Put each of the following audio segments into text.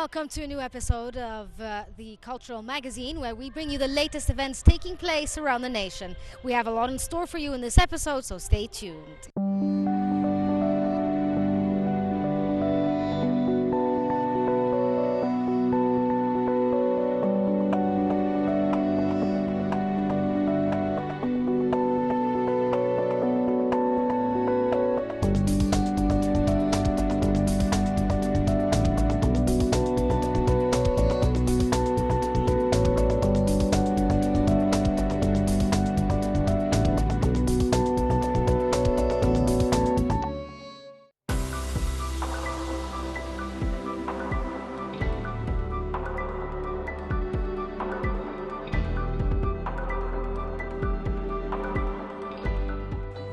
welcome to a new episode of the Cultural Magazine, where we bring you the latest events taking place around the nation. We have a lot in store for you in this episode, so stay tuned.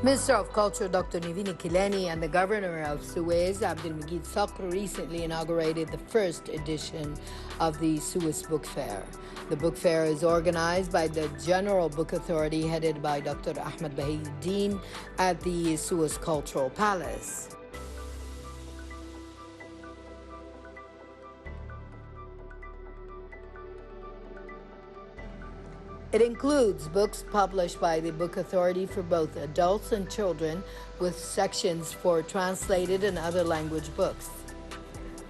Minister of Culture Dr. Nivine Kileni and the Governor of Suez, Abdelmajid Saqr, recently inaugurated the first edition of the Suez Book Fair. The book fair is organized by the General Book Authority, headed by Dr. Ahmed Bahauddin at the Suez Cultural Palace. It includes books published by the Book Authority for both adults and children, with sections for translated and other language books.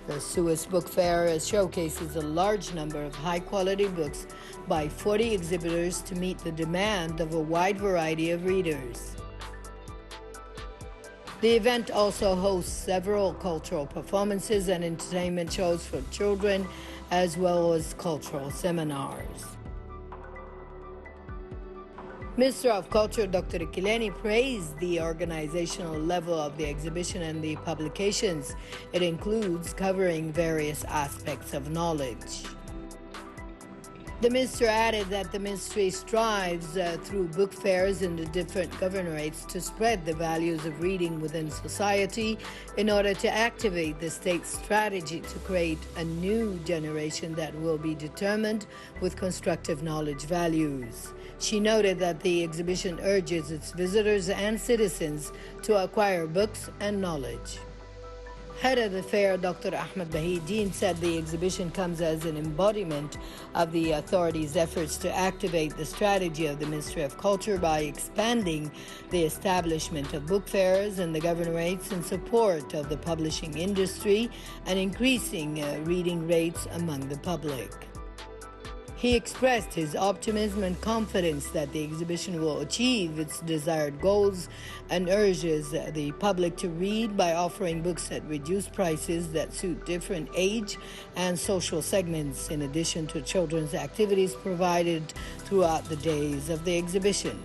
The Suez Book Fair showcases a large number of high-quality books by 40 exhibitors to meet the demand of a wide variety of readers. The event also hosts several cultural performances and entertainment shows for children, as well as cultural seminars. Minister of Culture Dr. Kileni praised the organizational level of the exhibition and the publications. It includes covering various aspects of knowledge. The minister added that the ministry strives through book fairs in the different governorates to spread the values of reading within society in order to activate the state's strategy to create a new generation that will be determined with constructive knowledge values. She noted that the exhibition urges its visitors and citizens to acquire books and knowledge. Head of the fair, Dr. Ahmed Bahauddin, said the exhibition comes as an embodiment of the authority's efforts to activate the strategy of the Ministry of Culture by expanding the establishment of book fairs in the governorates in support of the publishing industry and increasing reading rates among the public. He expressed his optimism and confidence that the exhibition will achieve its desired goals and urges the public to read by offering books at reduced prices that suit different age and social segments, in addition to children's activities provided throughout the days of the exhibition.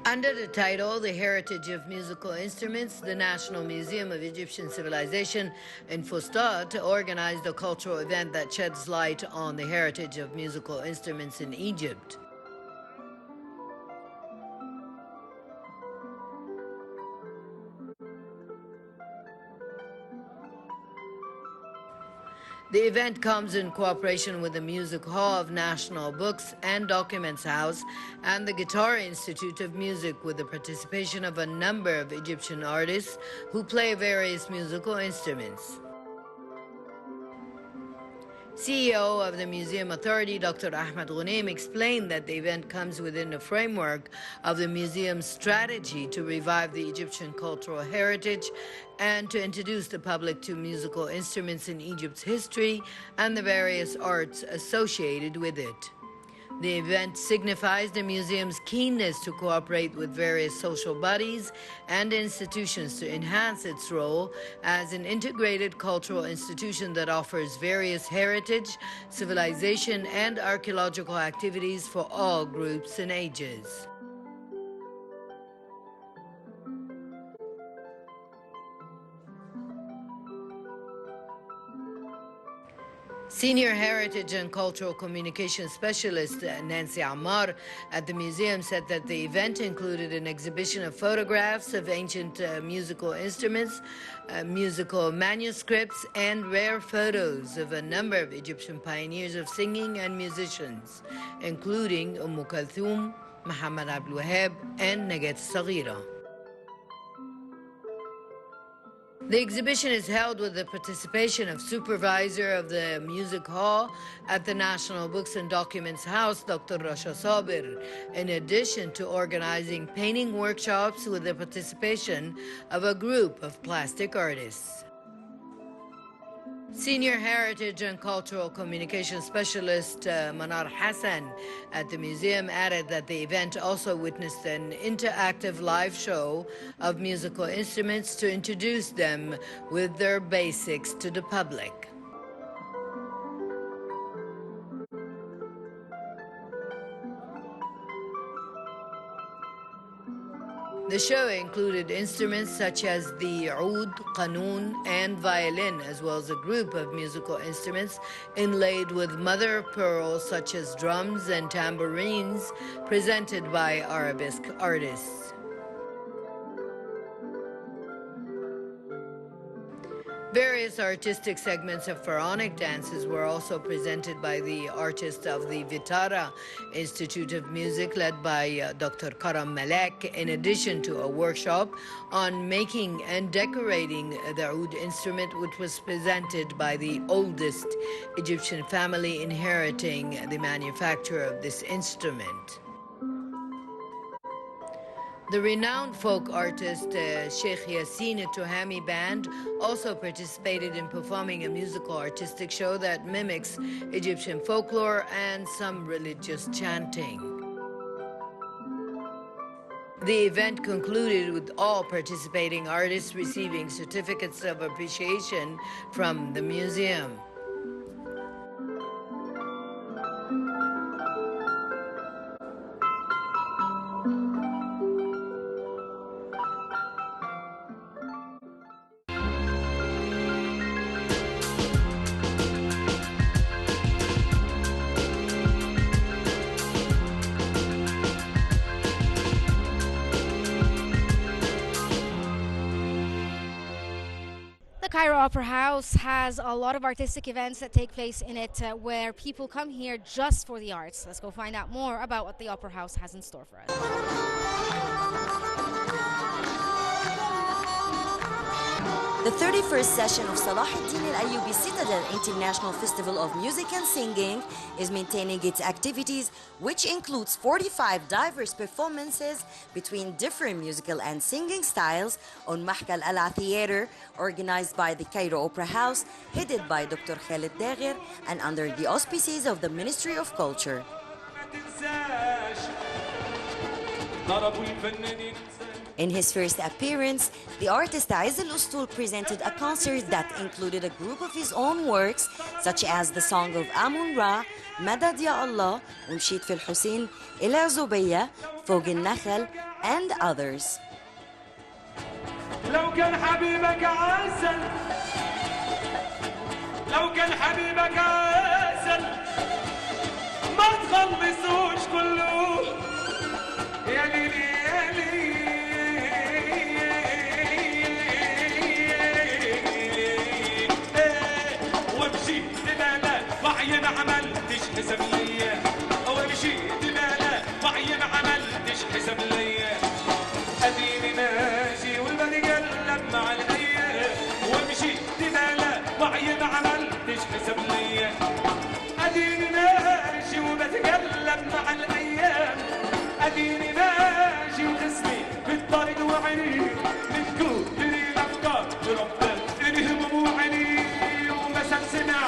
Under the title, The Heritage of Musical Instruments, the National Museum of Egyptian Civilization in Fustat organized a cultural event that sheds light on the heritage of musical instruments in Egypt. The event comes in cooperation with the Music Hall of National Books and Documents House and the Guitar Institute of Music, with the participation of a number of Egyptian artists who play various musical instruments. CEO of the Museum Authority, Dr. Ahmed Ghunaim, explained that the event comes within the framework of the museum's strategy to revive the Egyptian cultural heritage and to introduce the public to musical instruments in Egypt's history and the various arts associated with it. The event signifies the museum's keenness to cooperate with various social bodies and institutions to enhance its role as an integrated cultural institution that offers various heritage, civilization, and archaeological activities for all groups and ages. Senior Heritage and Cultural Communication Specialist Nancy Ammar at the museum said that the event included an exhibition of photographs of ancient musical instruments, musical manuscripts, and rare photos of a number of Egyptian pioneers of singing and musicians, including Kulthum, Muhammad Abdul Wahab, and Nagat Saghira. The exhibition is held with the participation of Supervisor of the Music Hall at the National Books and Documents House, Dr. Rasha Sabir, in addition to organizing painting workshops with the participation of a group of plastic artists. Senior Heritage and Cultural Communication Specialist Manar Hassan at the museum added that the event also witnessed an interactive live show of musical instruments to introduce them with their basics to the public. The show included instruments such as the oud, qanun, and violin, as well as a group of musical instruments inlaid with mother of pearl such as drums and tambourines presented by arabesque artists. Various artistic segments of pharaonic dances were also presented by the artists of the Vitara Institute of Music, led by Dr. Karam Malek, in addition to a workshop on making and decorating the oud instrument, which was presented by the oldest Egyptian family inheriting the manufacture of this instrument. The renowned folk artist Sheikh Yassin Tuhami Band also participated in performing a musical artistic show that mimics Egyptian folklore and some religious chanting. The event concluded with all participating artists receiving certificates of appreciation from the museum. The Cairo Opera House has a lot of artistic events that take place in it where people come here just for the arts. Let's go find out more about what the Opera House has in store for us. The 31st session of Salah ad-Din Al-Ayyubi Citadel International Festival of Music and Singing is maintaining its activities, which includes 45 diverse performances between different musical and singing styles on Mahka Al-Ala Theater, organized by the Cairo Opera House, headed by Dr. Khalid Dagher, and under the auspices of the Ministry of Culture. In his first appearance, the artist Aiz Al-Ustul presented a concert that included a group of his own works, such as the song of Amun-Ra, Madad Ya Allah, Unshid Fil Hussein, Ila Zubayya, Fog al-Nakhal, and others. لو كان حبيبك عسل لو كان حبيبك عسل ما تخلصوش كله يا ليلي يا ليلي ومشيت لا وعي ما عملتش حساب ليا ومشيت لا وعي ما عملتش حساب ليا اديني ماشي والبني مع الايام ومشيت لا وعي ما عملتش حساب ليا اديني ماشي وبتقلب مع الايام اديني ماشي وخصمي بالطريق وعيني من كتر الافكار ربنا الهموم وعيني ومسك سمع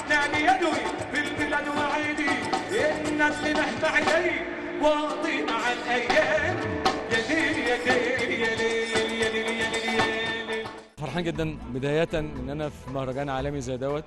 نعم يدوي في البلاد وعيني الناس اللي مهما عيني واطين على الايام يا ليل يا ليل يا ليل يا ليل يا ليل. فرحان جدا بداية ان انا في مهرجان عالمي زي دوت.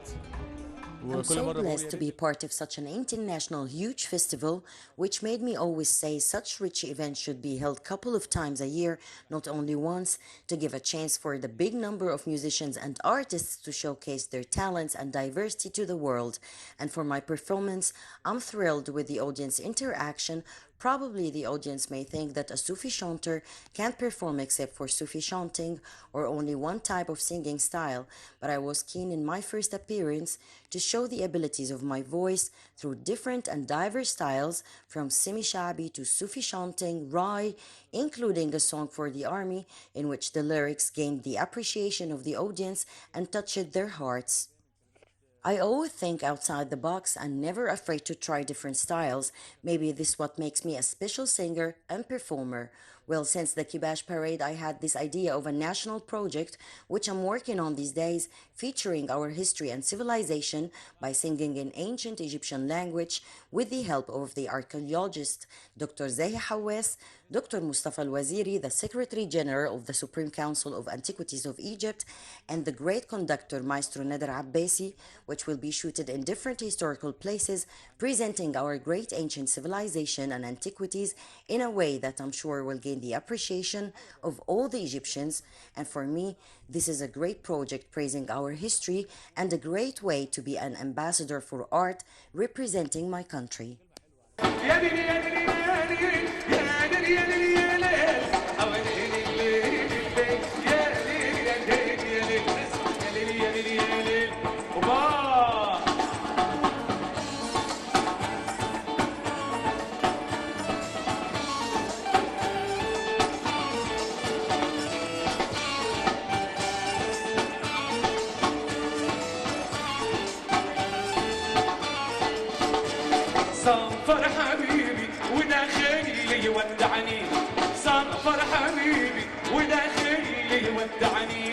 I'm so blessed to be part of such an international huge festival, which made me always say such rich events should be held couple of times a year, not only once, to give a chance for the big number of musicians and artists to showcase their talents and diversity to the world. And for my performance, I'm thrilled with the audience interaction. Probably the audience may think that a Sufi chanter can't perform except for Sufi chanting or only one type of singing style, but I was keen in my first appearance to show the abilities of my voice through different and diverse styles, from semi-shabi to Sufi chanting, Rai, including a song for the army in which the lyrics gained the appreciation of the audience and touched their hearts. I always think outside the box and never afraid to try different styles. Maybe this is what makes me a special singer and performer. Well, since the Kibash Parade, I had this idea of a national project, which I'm working on these days, featuring our history and civilization by singing in ancient Egyptian language with the help of the archaeologist Dr. Zahi Hawes, Dr. Mustafa Al-Waziri, the Secretary General of the Supreme Council of Antiquities of Egypt, and the great conductor Maestro Nader Abbasi, which will be shooted in different historical places, presenting our great ancient civilization and antiquities in a way that I'm sure will gain the appreciation of all the Egyptians. And for me, this is a great project praising our history and a great way to be an ambassador for art representing my country. صنفر حبيبي وداخلي يودعني صنفر حبيبي وداخلي يودعني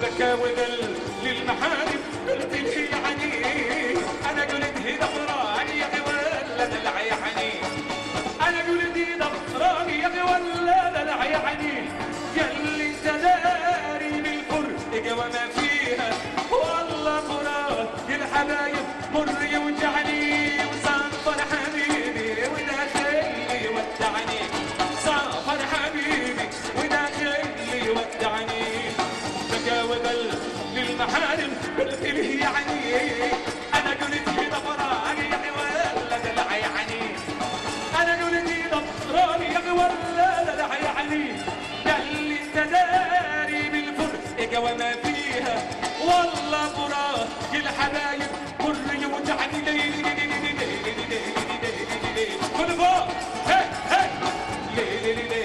بكى وقل للمحارم قلت لي يعني انا قلت هي ضفراني يا ولا دلع يعني انا قلت هي ضفراني يا ولا دلع يعني ياللي انت داري بالفرق وما فيها والله مراد الحبايب مر يوجعني صنفر حبيبي وداخلي يودعني صنفر حبيبي وداخلي يودعني بكى وقل للمحارم قلت له يعني انا قلت هي ضفراني يا ولا دلع يعني انا قلت هي ضفراني يا ولا دلع يعني ياللي انت داري بالفرق وما فيها والله مراد الحبايب مر يوجعني ليلي كل فوق هي هي ليلي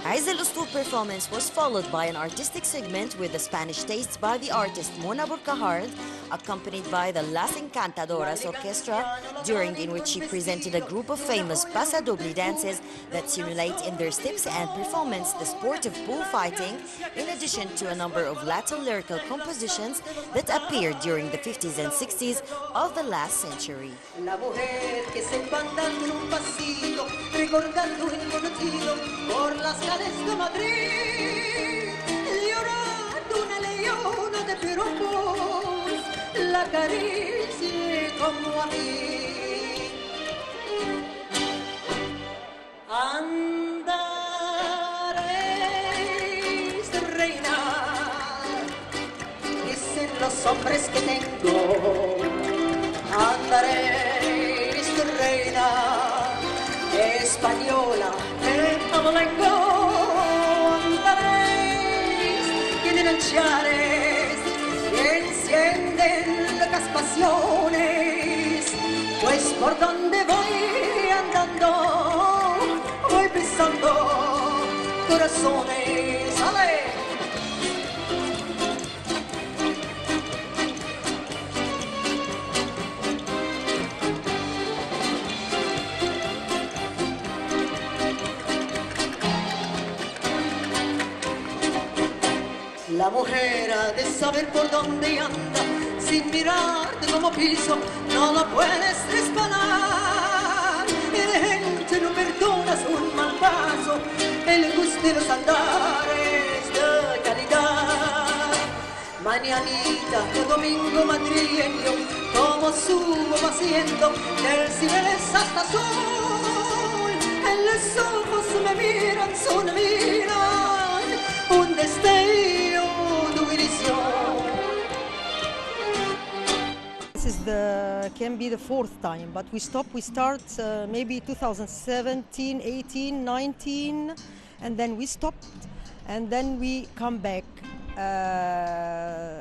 Aiz El Ustour performance was followed by an artistic segment with the Spanish tastes by the artist Mona Burkahard, accompanied by the Las Encantadoras Orchestra, in which she presented a group of famous pasadobli dances that simulate in their steps and performance the sport of bullfighting, in addition to a number of Latin lyrical compositions that appeared during the 50s and 60s of the last century. La mujer que se va andando en un pasito, recordando el conocido por las calles de Madrid, llorando una leona de piropos, la acaricie como a mí. Andaréis, reina, dicen los hombres que tengo. Andaréis, reina, española, en Amalengo. Andaréis, que denunciares, y encienden las pasiones, pues por donde voy andando, voy pisando corazones. ¡Ale! La mujer ha de saber por dónde anda, sin mirarte como piso, no lo puedes espanar. Y la gente no perdonas un mal paso, el gusto de los andares de calidad. Mañanita de domingo madrileño, como subo haciendo, el cielo es hasta azul, en los ojos me miran, son miran, un destello de ilusión. Can be the fourth time, but we start maybe 2017, 18, 19, and then we stopped, and then we come back.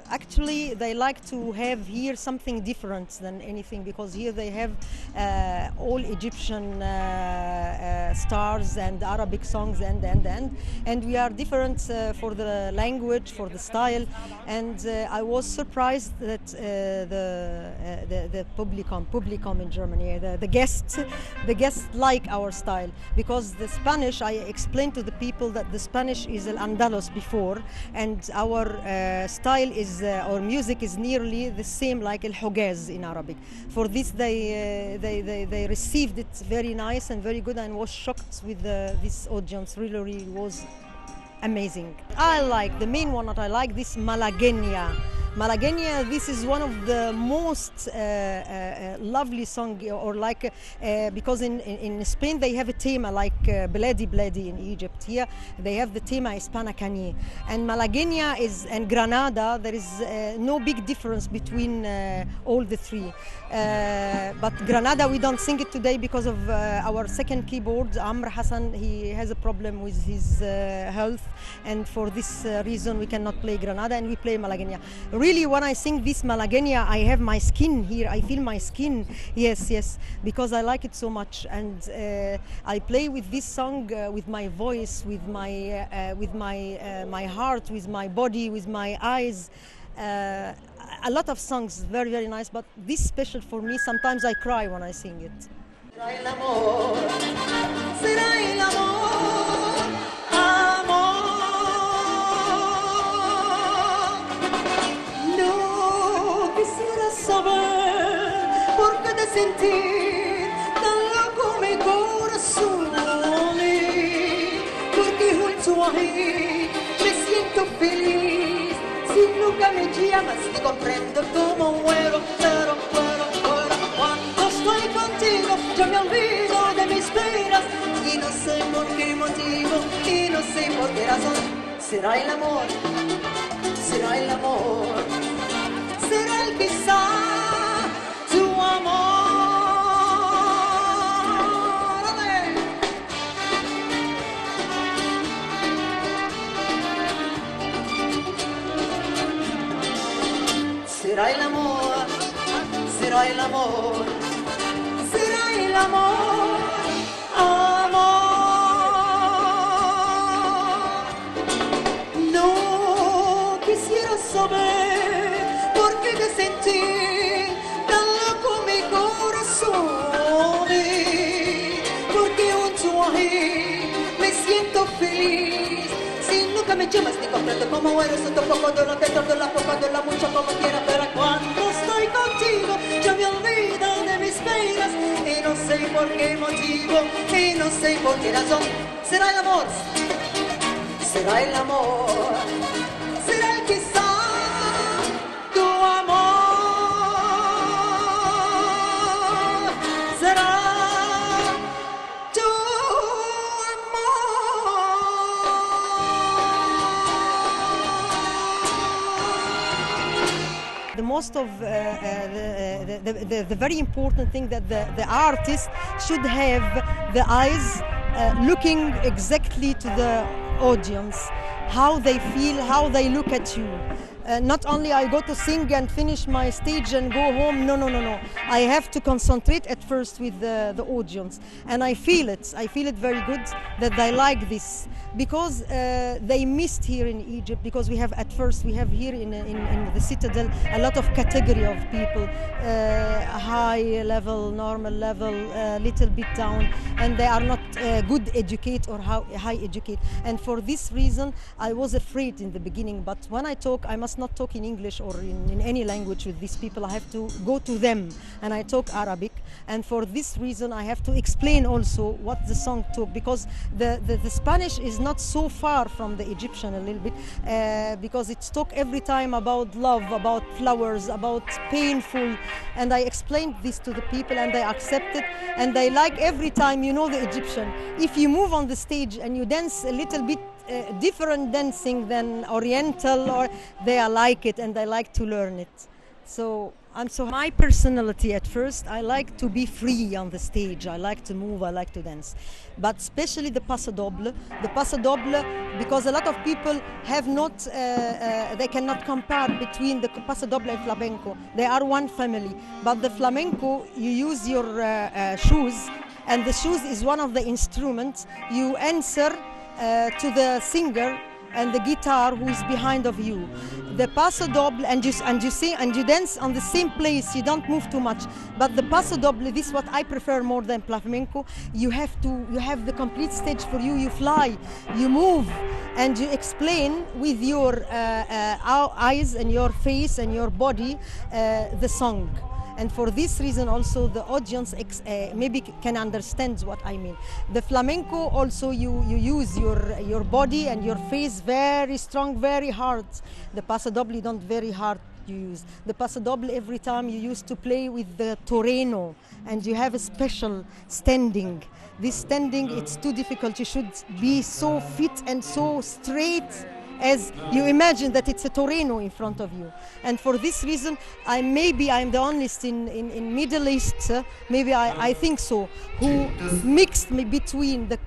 Actually, they like to have here something different than anything, because here they have all Egyptian stars and Arabic songs and we are different for the language, for the style, and I was surprised that the publicum in Germany, the guests like our style, because the Spanish, I explained to the people that the Spanish is Al Andalus before, and our style is, our music is nearly the same like Al Hugaz in Arabic. For this they received it very nice and very good, and was shocked with this audience. Really was amazing. I like the main one that I like, this Malagueña. Malagueña, this is one of the most lovely song, or like because in Spain they have a tema like Bledi Bledi in Egypt. Here they have the tema Hispana Cani, and Malagueña is, and Granada, there is no big difference between all the three. But Granada we don't sing it today because of our second keyboard, Amr Hassan. He has a problem with his health, and for this reason we cannot play Granada, and we play Malagueña. Really, when I sing this Malagueña, I have my skin here. I feel my skin. Yes, because I like it so much, and I play with this song with my voice, with my my heart, with my body, with my eyes. A lot of songs, very, very nice, but this special for me. Sometimes I cry when I sing it. Será el amor, será el amor, amor. No quisiera saber por qué te sentir tan loco mi corazón, porque junto a mí me siento feliz. Si nunca me llamas, te comprendo como muero, pero cuando estoy contigo, yo me olvido de mis penas, y no sé por qué motivo, y no sé por qué razón. Será el amor, será el amor, será el quizá tu amor. Será el amor, será el amor, será el amor, amor. No quisiera saber por qué te sentí tan loco mi corazón, porque junto a mí me siento feliz. Si nunca me llamas ni comprendo cómo eres, un poco de lo que todo la poco de la mucho como quiera, pero cuando estoy contigo yo me olvido de mis penas, y no sé por qué motivo, y no sé por qué razón. Será el amor, será el amor, será el quizá tu amor, será tu The most of the very important thing that the artist should have the eyes looking exactly to the audience, how they feel, how they look at you. Not only I go to sing and finish my stage and go home, no. I have to concentrate at first with the audience, and I feel it very good that they like this, because they missed here in Egypt, because we have here in the Citadel a lot of category of people, high level, normal level, little bit down, and they are not good educate or high educate. And for this reason, I was afraid in the beginning. But when I talk, I must not talk in English or in any language with these people. I have to go to them, and I talk Arabic. And for this reason, I have to explain also what the song took, because the Spanish is not so far from the Egyptian a little bit, because it's talk every time about love, about flowers, about painful. And I explained this to the people, and they accept it, and they like every time. You know, the Egyptian, if you move on the stage and you dance a little bit different dancing than Oriental, or they like it and they like to learn it. So my personality at first, I like to be free on the stage. I like to move, I like to dance. But especially the Paso Doble, because a lot of people have not, they cannot compare between the Paso Doble and flamenco. They are one family. But the flamenco, you use your shoes, and the shoes is one of the instruments. You answer to the singer and the guitar who is behind of you. The Paso Doble, and you sing and you dance on the same place. You don't move too much. But the Paso Doble, this is what I prefer more than flamenco. You have the complete stage for you. You fly, you move, and you explain with your eyes and your face and your body the song. And for this reason also the audience maybe can understand what I mean. The flamenco also you use your body and your face very strong, very hard. The Paso Doble don't very hard you use. The Paso Doble every time you used to play with the toreno, and you have a special standing. This standing, it's too difficult. You should be so fit and so straight as you imagine that it's a toreno in front of you. And for this reason, I'm the only in Middle East, I think so, who mixed me between the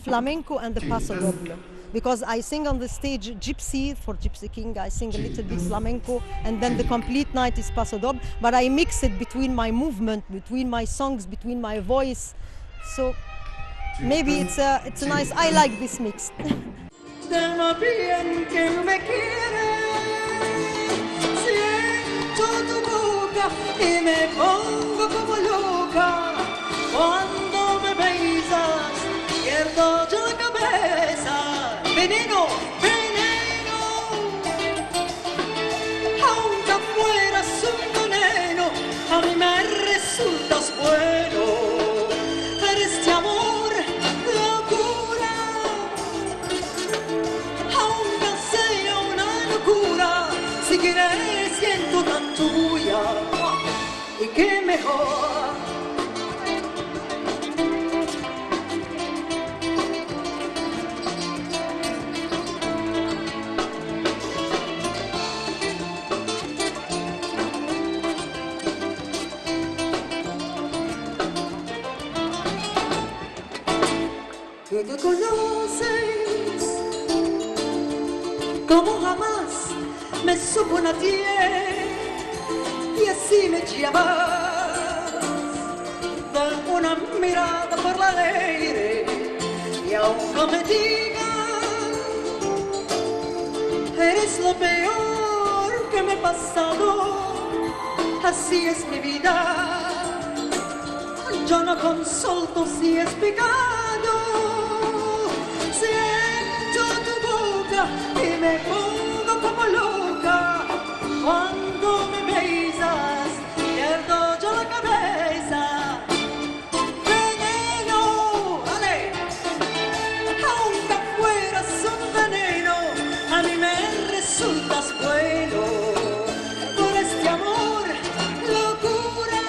flamenco and the Paso Doble. Because I sing on the stage Gypsy, for Gypsy King, I sing a little bit flamenco, and then the complete night is Paso Doble, but I mix it between my movement, between my songs, between my voice. So maybe it's a nice, I like this mix. De lo bien que me quieres, siento tu boca y me pongo como loca. Cuando me besas, pierdo yo la cabeza. Veneno, veneno, aunque fueras un veneno, a mí me resultas bueno. Eres de amor, locura. Si quieres siento tan tuya, y qué mejor. Tú te conoces como jamás me supo nadie, y así me llamas. Da una mirada por la aire, y aunque me digan eres lo peor que me ha pasado, así es mi vida. Yo no consulto si es pecado. Siento tu boca y me pongo como loca. Cuando me besas, pierdo yo la cabeza. Veneno, dale. Aunque fueras un veneno, a mí me resultas bueno. Por este amor, locura.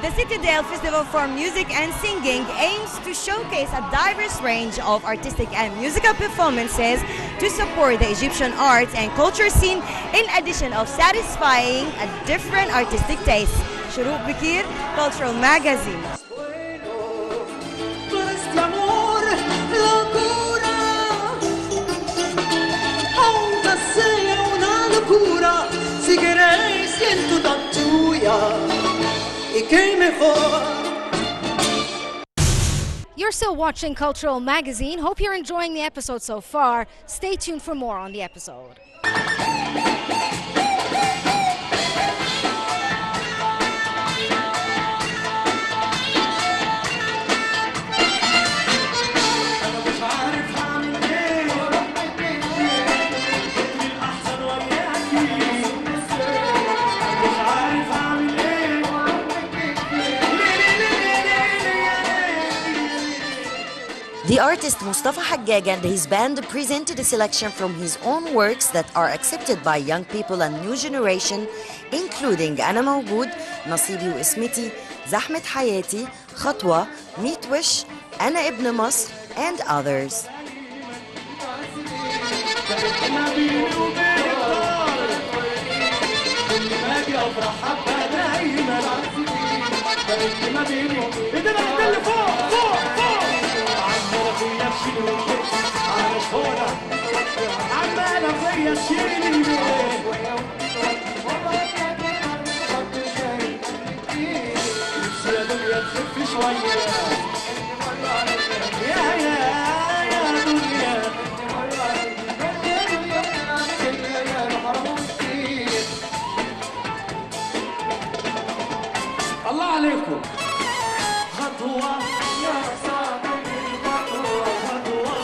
The Citadel Festival for Music and Singing aims to showcase a diverse range of artistic and musical performances to support the Egyptian arts and culture scene, in addition of satisfying a different artistic taste. Shuruq Bikir, Cultural Magazine. Por este amor, locura. Aunque sea una locura, si queréis siento tan tuya. Y qué mejor. You're still watching Cultural Magazine. Hope you're enjoying the episode so far. Stay tuned for more on the episode. The artist Mustafa Haggag and his band presented a selection from his own works that are accepted by young people and new generation, including أنا موجود, نصيبي واسمتي, زحمة حياتي, خطوة, ميت وش, أنا ابن مصر, and others. الله عليكم خطوة يا صاحبي الخطوة خطوة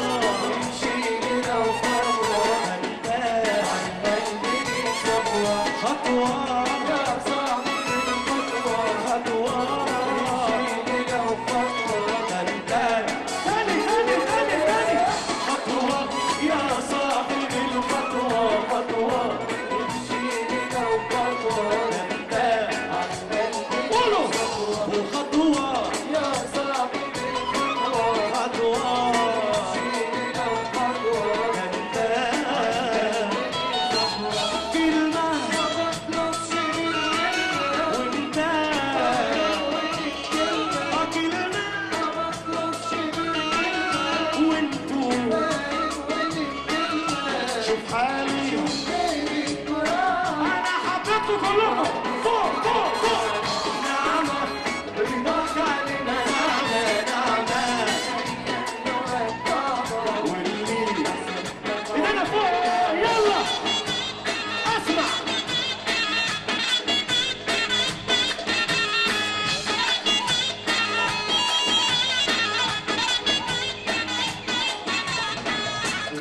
امشي لنا وخطوة انت عندي خطوة خطوة يا صاحبي الخطوة خطوة امشي لنا وخطوة انت ثاني خطوة يا صاحبي الخطوة خطوة امشي لنا وخطوة انت وخطوة يا صاحبي خطوة شيلنا وخطوة انت كلمة ما بطلبش وانت كلمة ما بطلبش وانتو شوف حالي انا حبيتكم كلكم فوق فوق فوق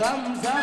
غمزة